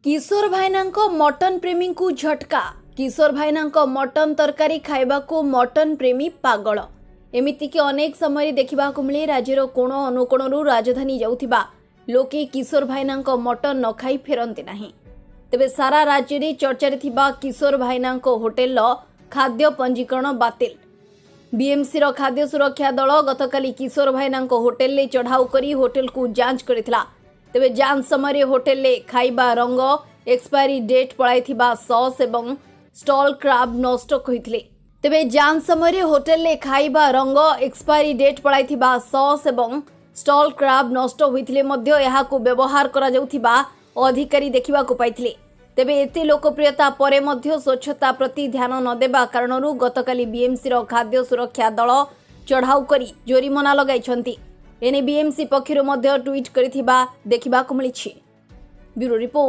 किशोर भाईनांको mutton प्रेमी को झटका। किशोर भाईनांको मटन तरकारी खाइबा को मटन प्रेमी पागल। एमिति कि अनेक समय देखा मिले राज्यर कोण अनुकोणरू राजधानी जाउथिबा लोके किशोर भाईनांको मटन न खाई फेरंती नाही। तेबे सारा राज्य में चर्चा थिबा किशोर भाईनांको होटेल खाद्य पंजीकरण बातिल। बीएमसी रो खाद्य सुरक्षा दल गतकाली किशोर भाईनांको होटेल ले चढ़ाऊ करी होटेल को जांच करथिला। तेबे जांच समय होटेल ले खाइबा रंग एक्सपायरी डेट पळाइथिबा सॉस एवं स्टॉल क्राब नष्ट कहिथिले। तेबे जांच समय होटेल ले खाइबा रंग एक्सपायरी डेट पळाइथिबा सॉस एवं स्टॉल क्राब नष्ट होइथिले मध्य एहाकु व्यवहार करा जाउथिबा अधिकारी देखिबाकु पाइथिले। तेबे एते लोकप्रियता परे मध्य स्वच्छता प्रति ध्यान न देबा कारणरू गतकाली बीएमसी रो खाद्य सुरक्षा दल चढ़ाऊ करी जोरिमाना लगाइछंती। एने बीएमसी पक्षरु मध्य ट्वीट करिथिबा देखिबाकु मिलिछि। Bureau report.